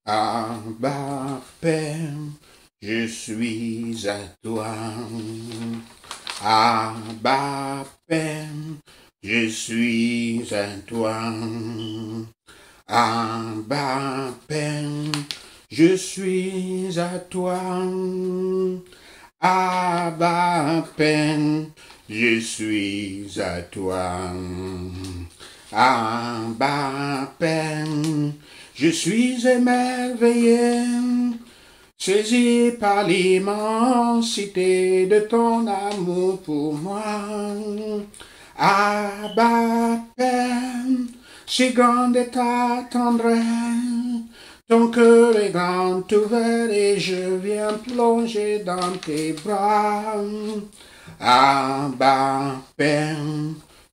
Abba, Père, je suis à toi. Abba, Père, je suis à toi. Abba, Père, je suis à toi. Abba, Père, je suis à toi. Abba, Père, je suis émerveillé, saisi par l'immensité de ton amour pour moi. Abba, Père, si grande est ta tendresse, ton cœur est grand ouvert et je viens plonger dans tes bras. Abba, Père,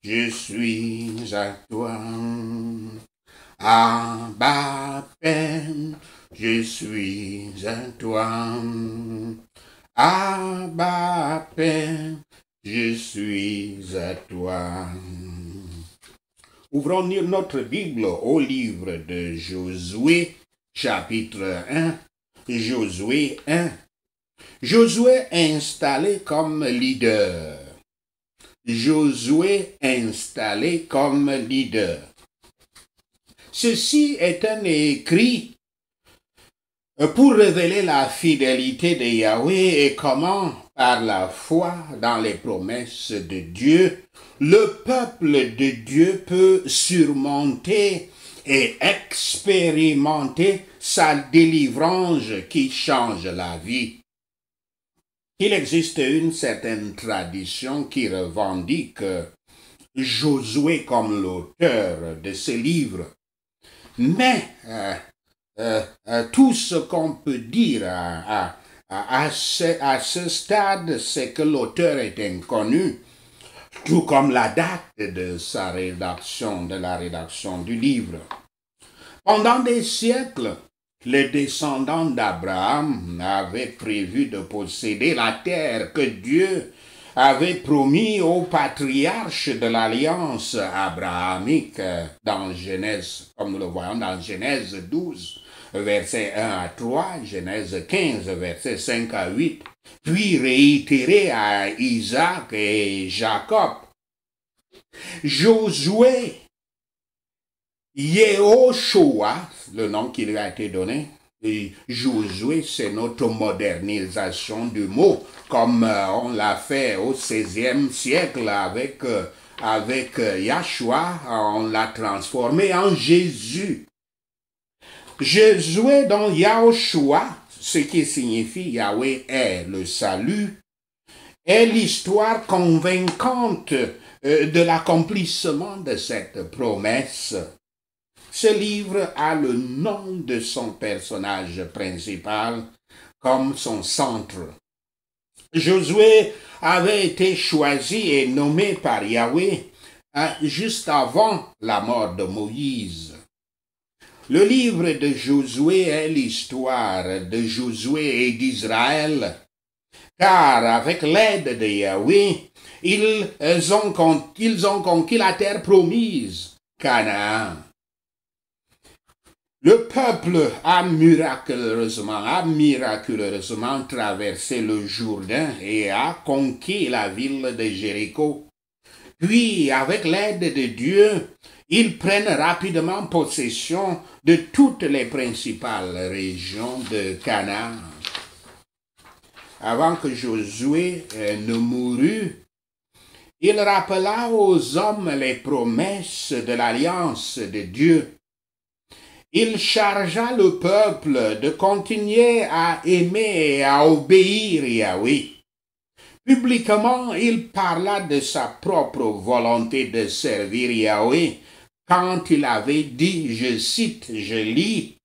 je suis à toi. Abba, Père, je suis à toi. Abba, Père, je suis à toi. Ouvrons notre Bible au livre de Josué, chapitre 1. Josué 1. Josué installé comme leader. Josué installé comme leader. Ceci est un écrit pour révéler la fidélité de Yahweh et comment, par la foi dans les promesses de Dieu, le peuple de Dieu peut surmonter et expérimenter sa délivrance qui change la vie. Il existe une certaine tradition qui revendique Josué comme l'auteur de ce livre. Mais tout ce qu'on peut dire à ce stade, c'est que l'auteur est inconnu, tout comme la date de sa rédaction, de la rédaction du livre. Pendant des siècles, les descendants d'Abraham avaient prévu de posséder la terre que Dieu avait promis aux patriarches de l'alliance abrahamique dans Genèse, comme nous le voyons dans Genèse 12, versets 1 à 3, Genèse 15, versets 5 à 8, puis réitéré à Isaac et Jacob. Josué, Yehoshua, le nom qui lui a été donné, et Josué, c'est notre modernisation du mot, comme on l'a fait au XVIe siècle avec Yahshua, on l'a transformé en Jésus. Josué, donc Yahushua, ce qui signifie Yahweh est le salut, est l'histoire convaincante de l'accomplissement de cette promesse. Ce livre a le nom de son personnage principal comme son centre. Josué avait été choisi et nommé par Yahweh juste avant la mort de Moïse. Le livre de Josué est l'histoire de Josué et d'Israël, car avec l'aide de Yahweh, ils ont conquis la terre promise, Canaan. Le peuple a miraculeusement traversé le Jourdain et a conquis la ville de Jéricho. Puis, avec l'aide de Dieu, ils prennent rapidement possession de toutes les principales régions de Canaan. Avant que Josué ne mourût, il rappela aux hommes les promesses de l'alliance de Dieu. Il chargea le peuple de continuer à aimer et à obéir Yahweh. Publiquement, il parla de sa propre volonté de servir Yahweh quand il avait dit, je cite, je lis,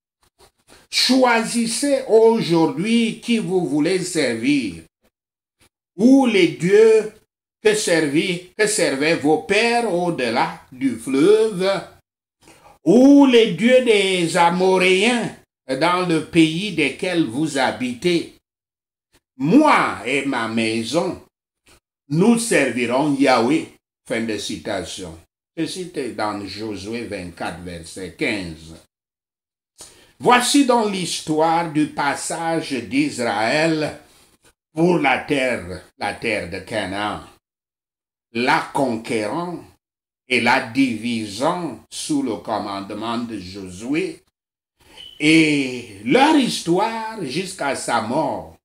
« Choisissez aujourd'hui qui vous voulez servir, ou les dieux que servaient vos pères au-delà du fleuve, ou les dieux des Amoréens dans le pays desquels vous habitez. Moi et ma maison, nous servirons Yahweh. » Fin de citation. Ceci est dans Josué 24, verset 15. Voici donc l'histoire du passage d'Israël pour la terre de Canaan, la conquérant et la divisant sous le commandement de Josué, et leur histoire jusqu'à sa mort.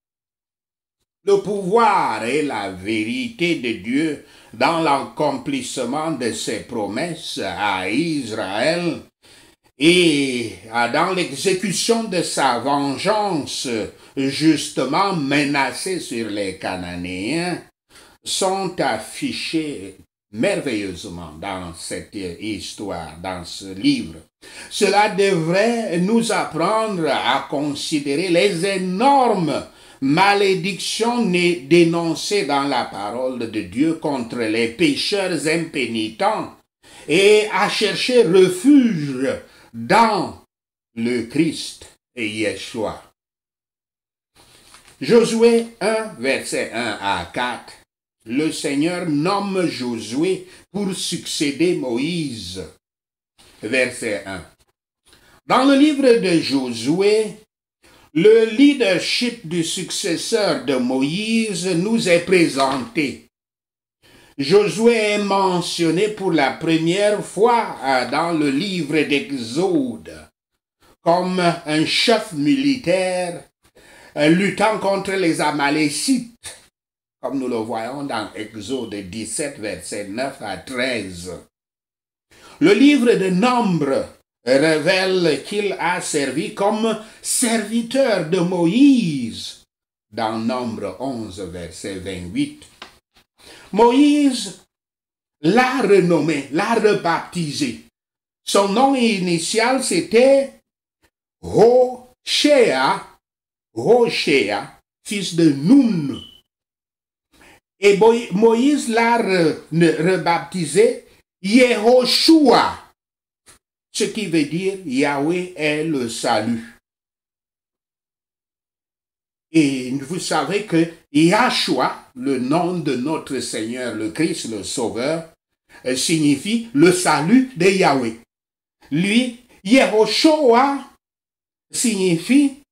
Le pouvoir et la vérité de Dieu dans l'accomplissement de ses promesses à Israël et dans l'exécution de sa vengeance justement menacée sur les Cananéens sont affichés merveilleusement dans cette histoire, dans ce livre. Cela devrait nous apprendre à considérer les énormes malédictions dénoncées dans la parole de Dieu contre les pécheurs impénitents et à chercher refuge dans le Christ et Yeshua. Josué 1, verset 1 à 4. Le Seigneur nomme Josué pour succéder Moïse. Verset 1. Dans le livre de Josué, le leadership du successeur de Moïse nous est présenté. Josué est mentionné pour la première fois dans le livre d'Exode comme un chef militaire luttant contre les Amalécites, comme nous le voyons dans Exode 17, versets 9 à 13. Le livre de Nombres révèle qu'il a servi comme serviteur de Moïse dans Nombre 11, verset 28. Moïse l'a renommé, l'a rebaptisé. Son nom initial c'était Hoshea, fils de Nun. Et Moïse l'a rebaptisé Yehoshua, ce qui veut dire Yahweh est le salut. Et vous savez que Yahshua, le nom de notre Seigneur, le Christ, le Sauveur, signifie le salut de Yahweh. Lui, Yehoshua, signifie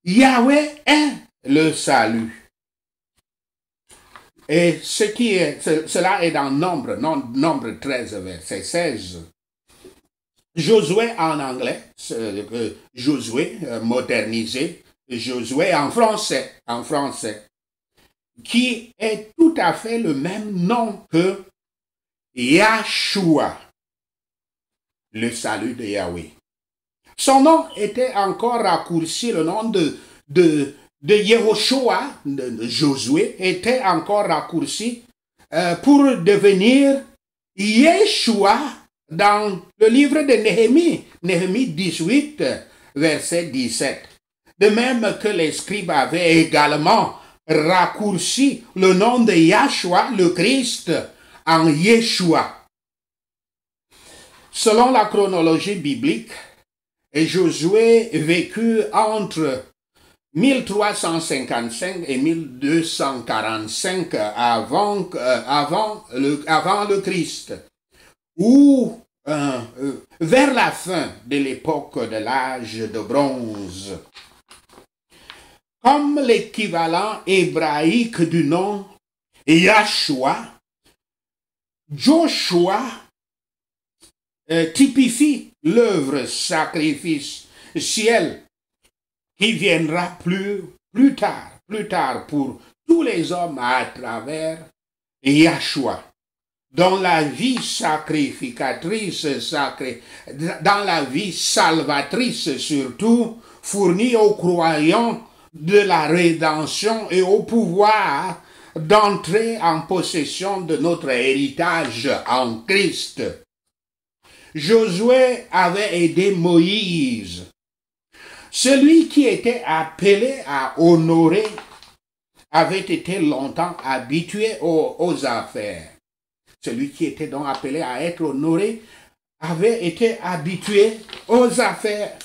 Yahweh est le salut. Et cela est dans Nombre 13, verset 16. Josué en anglais, Josué modernisé, Josué en français, qui est tout à fait le même nom que Yahshua, le salut de Yahweh. Son nom était encore raccourci, le nom de Yehoshua, de Josué, était encore raccourci pour devenir Yeshua dans le livre de Néhémie, Néhémie 18, verset 17. De même que les scribes avaient également raccourci le nom de Yahshua, le Christ, en Yeshua. Selon la chronologie biblique, Josué vécut entre 1355 et 1245 avant le Christ, ou vers la fin de l'époque de l'âge de bronze. Comme l'équivalent hébraïque du nom Yahshua, Joshua typifie l'œuvre sacrificielle qui viendra plus tard pour tous les hommes à travers Yahshua, dont la vie sacrificatrice, dans la vie salvatrice surtout, fournit aux croyants de la rédemption et au pouvoir d'entrer en possession de notre héritage en Christ. Josué avait aidé Moïse. Celui qui était appelé à honorer avait été longtemps habitué aux affaires. Celui qui était donc appelé à être honoré avait été habitué aux affaires.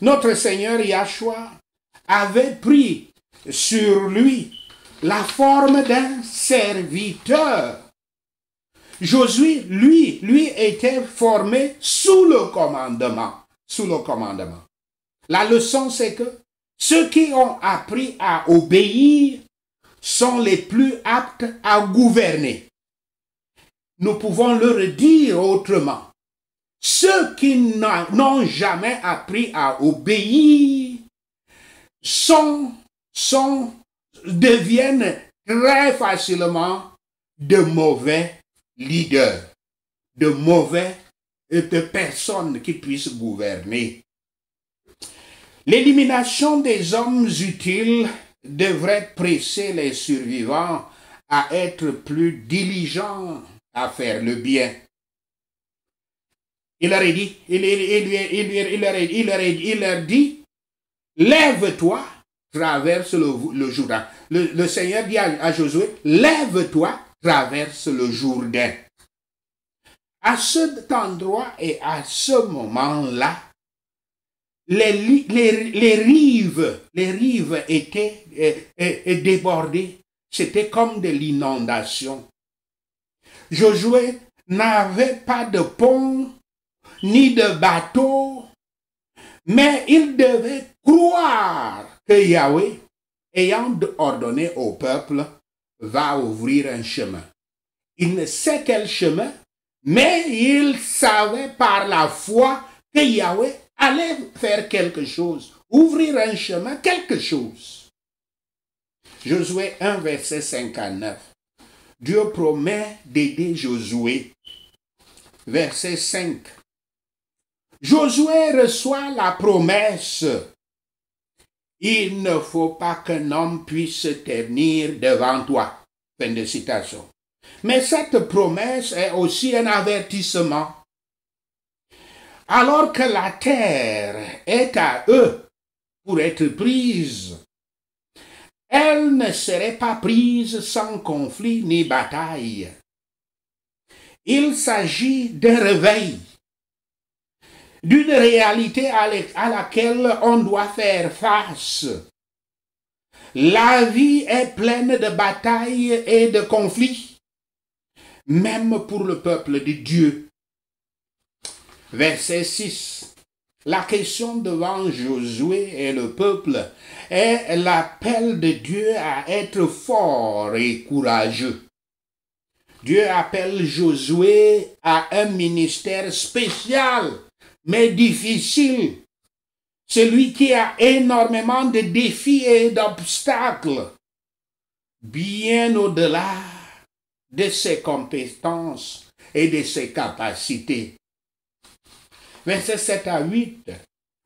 Notre Seigneur Yahshua avait pris sur lui la forme d'un serviteur. Josué, lui était formé sous le commandement. La leçon, c'est que ceux qui ont appris à obéir sont les plus aptes à gouverner. Nous pouvons le dire autrement. Ceux qui n'ont jamais appris à obéir deviennent très facilement de mauvais leaders, de personnes qui puissent gouverner. L'élimination des hommes utiles devrait presser les survivants à être plus diligents à faire le bien. Il leur dit, lève-toi, traverse le Jourdain. Le Seigneur dit à Josué, lève-toi, traverse le Jourdain. À cet endroit et à ce moment-là, les rives étaient débordées. C'était comme de l'inondation. Josué n'avait pas de pont ni de bateau, mais il devait croire que Yahweh, ayant ordonné au peuple, va ouvrir un chemin. Il ne sait quel chemin, mais il savait par la foi que Yahweh allait faire quelque chose, ouvrir un chemin, quelque chose. Josué 1, verset 59. Dieu promet d'aider Josué. Verset 5. Josué reçoit la promesse. Il ne faut pas qu'un homme puisse se tenir devant toi. Fin de citation. Mais cette promesse est aussi un avertissement. Alors que la terre est à eux pour être prise, elle ne serait pas prise sans conflit ni bataille. Il s'agit d'un réveil, d'une réalité à laquelle on doit faire face. La vie est pleine de batailles et de conflits, même pour le peuple de Dieu. Verset 6. La question devant Josué et le peuple est l'appel de Dieu à être fort et courageux. Dieu appelle Josué à un ministère spécial, mais difficile. Celui qui a énormément de défis et d'obstacles, bien au-delà de ses compétences et de ses capacités. Versets 7 à 8.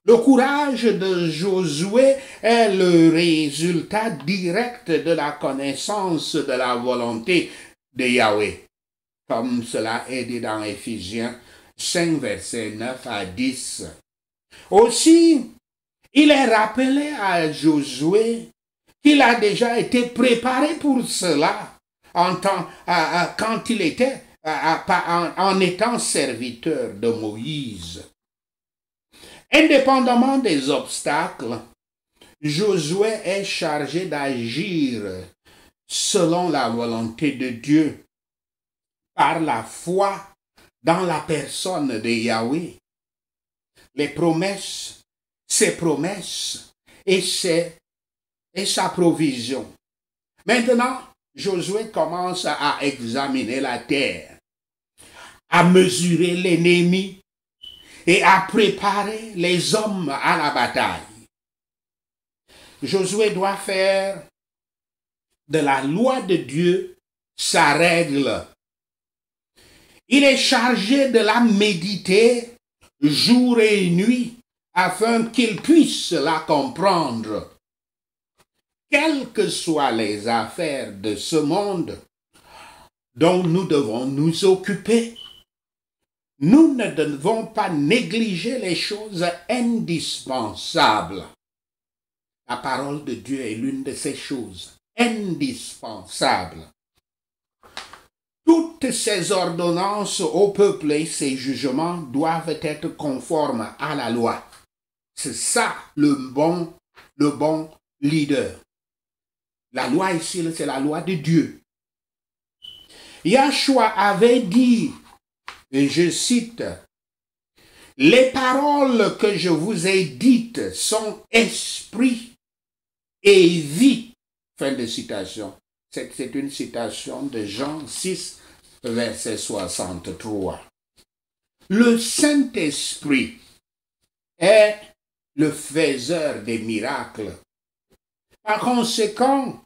Le courage de Josué est le résultat direct de la connaissance de la volonté de Yahweh, comme cela est dit dans Éphésiens 5, versets 9 à 10. Aussi, il est rappelé à Josué qu'il a déjà été préparé pour cela quand il était en étant serviteur de Moïse. Indépendamment des obstacles, Josué est chargé d'agir selon la volonté de Dieu, par la foi dans la personne de Yahweh. Les promesses, ses promesses et sa provision. Maintenant, Josué commence à examiner la terre, à mesurer l'ennemi et à préparer les hommes à la bataille. Josué doit faire de la loi de Dieu sa règle. Il est chargé de la méditer jour et nuit afin qu'il puisse la comprendre. Quelles que soient les affaires de ce monde dont nous devons nous occuper, nous ne devons pas négliger les choses indispensables. La parole de Dieu est l'une de ces choses indispensables. Toutes ces ordonnances au peuple et ses jugements doivent être conformes à la loi. C'est ça le bon leader. La loi ici, c'est la loi de Dieu. Yahshua avait dit, et je cite, Les paroles que je vous ai dites sont esprit et vie. Fin de citation. C'est une citation de Jean 6, verset 63. Le Saint-Esprit est le faiseur des miracles. Par conséquent,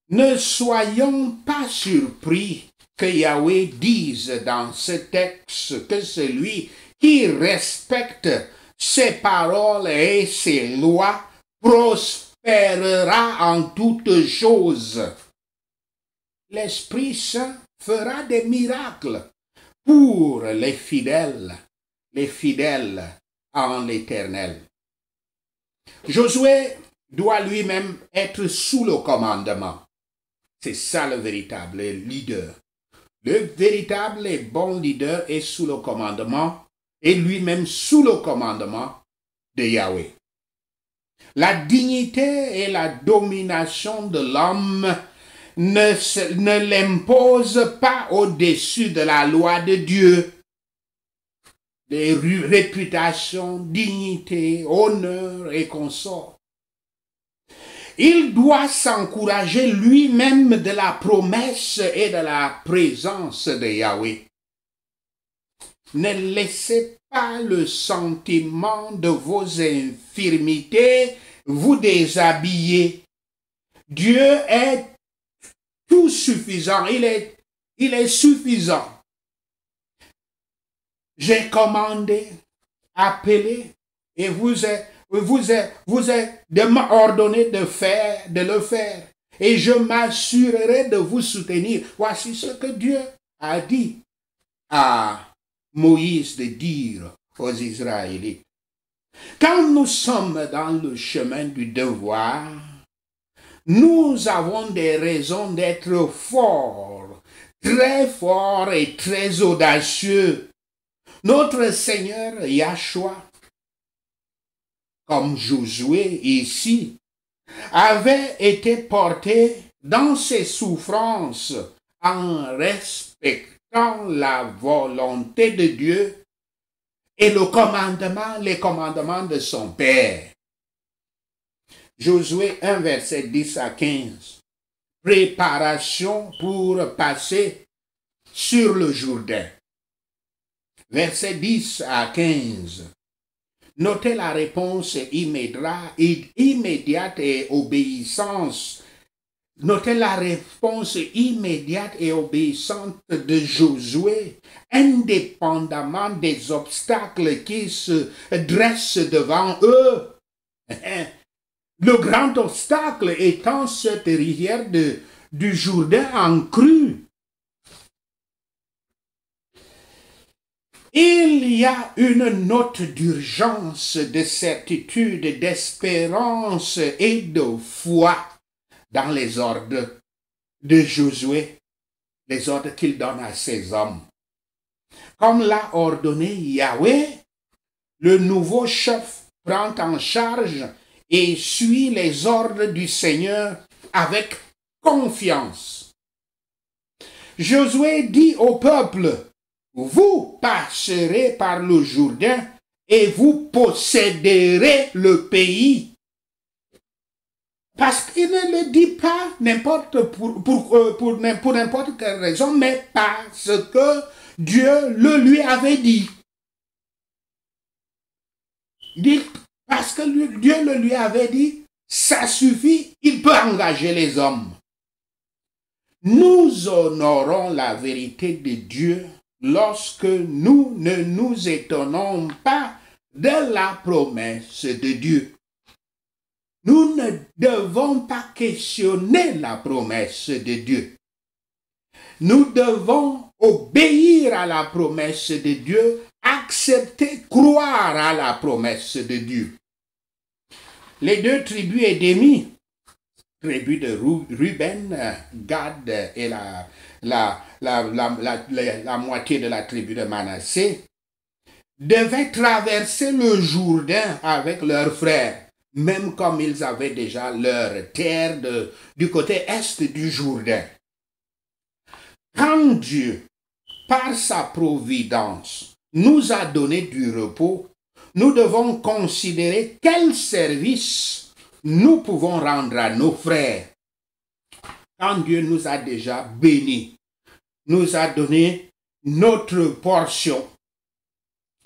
ne soyons pas surpris que Yahweh dise dans ce texte que celui qui respecte ses paroles et ses lois prospérera en toutes choses. L'Esprit Saint fera des miracles pour les fidèles en l'Éternel. Josué doit lui-même être sous le commandement. C'est ça le véritable leader. Le véritable et bon leader est sous le commandement et lui-même sous le commandement de Yahweh. La dignité et la domination de l'homme ne l'impose pas au-dessus de la loi de Dieu. Les réputations, dignité, honneur et consorts. Il doit s'encourager lui-même de la promesse et de la présence de Yahweh. Ne laissez pas le sentiment de vos infirmités vous déshabiller. Dieu est tout suffisant, il est suffisant. J'ai commandé, appelé, et vous êtes ordonné de le faire. Et je m'assurerai de vous soutenir. Voici ce que Dieu a dit à Moïse de dire aux Israélites. Quand nous sommes dans le chemin du devoir, nous avons des raisons d'être forts, très forts et très audacieux. Notre Seigneur Yahshua, comme Josué ici, avait été porté dans ses souffrances en respectant la volonté de Dieu et les commandements de son Père. Josué 1, verset 10 à 15. Préparation pour passer sur le Jourdain. Verset 10 à 15. Notez la réponse immédiate et obéissance. Notez la réponse immédiate et obéissante de Josué, indépendamment des obstacles qui se dressent devant eux. Le grand obstacle étant cette rivière du Jourdain en crue. Il y a une note d'urgence, de certitude, d'espérance et de foi dans les ordres de Josué, les ordres qu'il donne à ses hommes. Comme l'a ordonné Yahweh, le nouveau chef prend en charge et suit les ordres du Seigneur avec confiance. Josué dit au peuple, vous passerez par le Jourdain et vous posséderez le pays. Parce qu'il ne le dit pas pour n'importe quelle raison, mais parce que Dieu le lui avait dit. Parce que Dieu le lui avait dit, ça suffit, il peut engager les hommes. Nous honorons la vérité de Dieu lorsque nous ne nous étonnons pas de la promesse de Dieu. Nous ne devons pas questionner la promesse de Dieu. Nous devons obéir à la promesse de Dieu, accepter, croire à la promesse de Dieu. Les deux tribus édémies, tribu de Ruben, Gad et la moitié de la tribu de Manassé, devaient traverser le Jourdain avec leurs frères, même comme ils avaient déjà leur terre du côté est du Jourdain. Quand Dieu, par sa providence, nous a donné du repos, nous devons considérer quel service nous pouvons rendre à nos frères. Quand Dieu nous a déjà bénis, nous a donné notre portion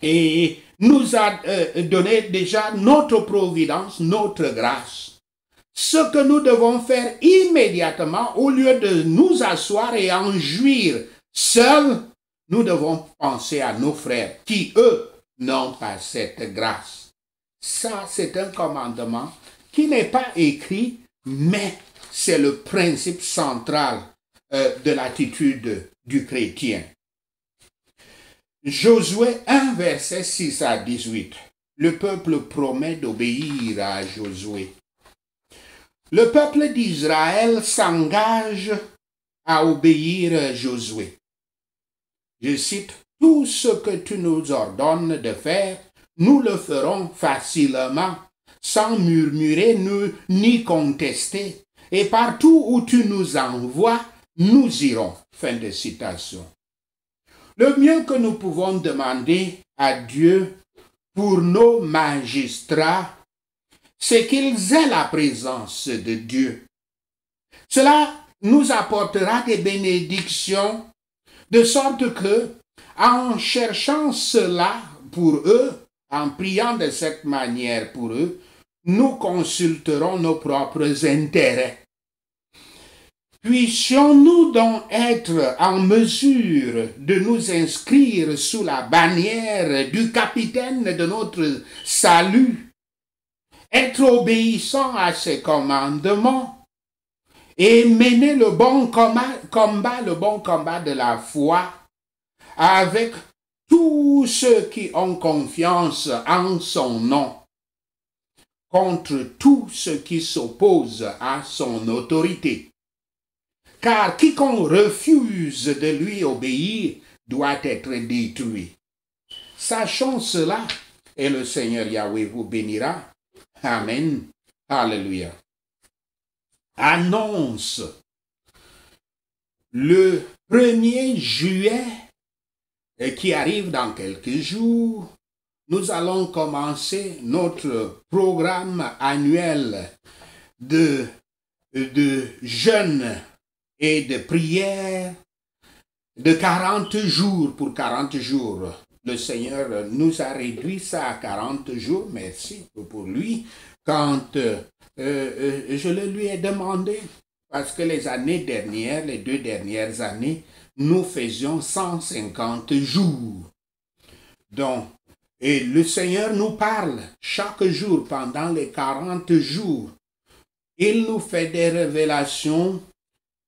et nous a donné déjà notre providence, notre grâce. Ce que nous devons faire immédiatement, au lieu de nous asseoir et en jouir seuls, nous devons penser à nos frères qui, eux, n'ont pas cette grâce. Ça, c'est un commandement qui n'est pas écrit, mais c'est le principe central de l'attitude du chrétien. Josué 1, verset 6 à 18. Le peuple promet d'obéir à Josué. Le peuple d'Israël s'engage à obéir à Josué. Je cite, « Tout ce que tu nous ordonnes de faire, nous le ferons facilement, sans murmurer ni contester. Et partout où tu nous envoies, nous irons. » Fin de citation. Le mieux que nous pouvons demander à Dieu pour nos magistrats, c'est qu'ils aient la présence de Dieu. Cela nous apportera des bénédictions, de sorte que, en cherchant cela pour eux, en priant de cette manière pour eux, nous consulterons nos propres intérêts. Puissions-nous donc être en mesure de nous inscrire sous la bannière du capitaine de notre salut, être obéissants à ses commandements et mener le bon combat de la foi avec tous ceux qui ont confiance en son nom, contre tous ceux qui s'opposent à son autorité. Car quiconque refuse de lui obéir doit être détruit. Sachons cela, et le Seigneur Yahweh vous bénira. Amen. Alléluia. Annonce. Le 1er juillet, qui arrive dans quelques jours, nous allons commencer notre programme annuel de jeûne et de prière de 40 jours pour 40 jours. Le Seigneur nous a réduit ça à 40 jours, merci pour lui, quand je le lui ai demandé, parce que les années dernières, les 2 dernières années, nous faisions 150 jours. Donc, et le Seigneur nous parle chaque jour pendant les 40 jours. Il nous fait des révélations.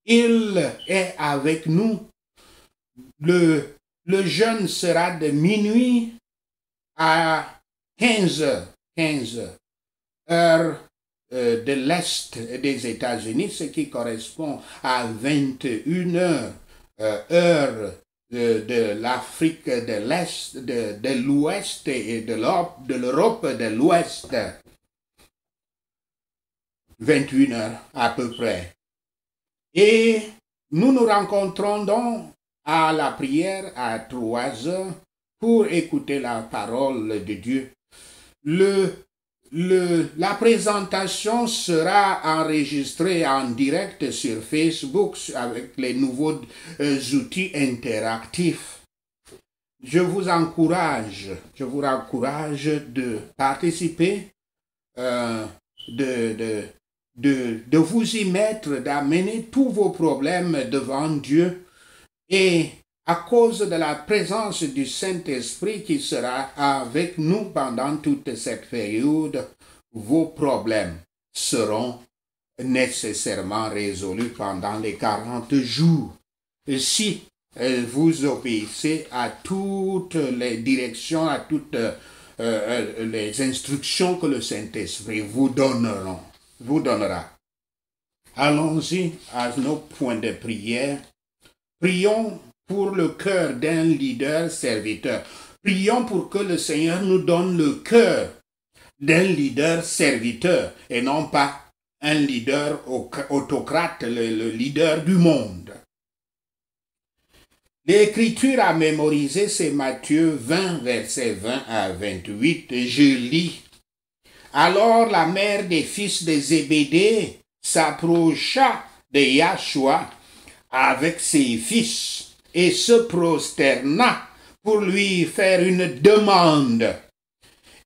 Il est avec nous. Le jeûne sera de minuit à 15 heures de l'Est des États-Unis, ce qui correspond à 21 heures, heure de l'Afrique de l'Est, de l'Ouest et de l'Europe de l'Ouest. 21 heures à peu près. Et nous nous rencontrons donc à la prière à 3 heures pour écouter la parole de Dieu. La présentation sera enregistrée en direct sur Facebook avec les nouveaux outils interactifs. Je vous encourage de participer, de vous y mettre, d'amener tous vos problèmes devant Dieu, et à cause de la présence du Saint-Esprit qui sera avec nous pendant toute cette période, vos problèmes seront nécessairement résolus pendant les 40 jours. Et si vous obéissez à toutes les directions, à toutes les instructions que le Saint-Esprit vous donnera. Allons-y à nos points de prière. Prions pour le cœur d'un leader serviteur. Prions pour que le Seigneur nous donne le cœur d'un leader serviteur et non pas un leader autocrate, le leader du monde. L'écriture à mémoriser, c'est Matthieu 20, versets 20 à 28. Je lis. Alors la mère des fils de Zébédée s'approcha de Yahshua avec ses fils et se prosterna pour lui faire une demande.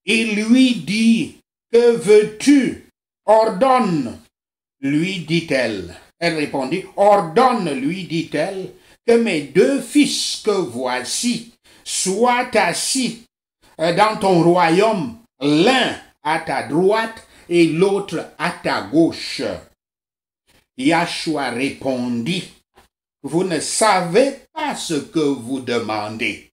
Il lui dit, « Que veux-tu? Ordonne, lui dit-elle. » Elle répondit, « Ordonne, lui dit-elle, que mes deux fils que voici soient assis dans ton royaume, l'un à ta droite et l'autre à ta gauche. » Yahshua répondit, « Vous ne savez pas ce que vous demandez.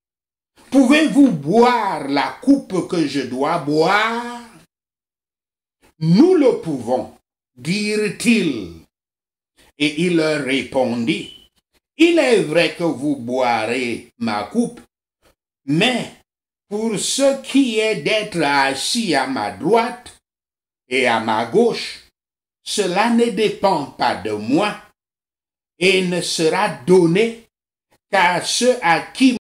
Pouvez-vous boire la coupe que je dois boire? » Nous le pouvons, dirent-ils. Et il leur répondit, « Il est vrai que vous boirez ma coupe, mais pour ce qui est d'être assis à ma droite et à ma gauche, cela ne dépend pas de moi et ne sera donné qu'à ceux à qui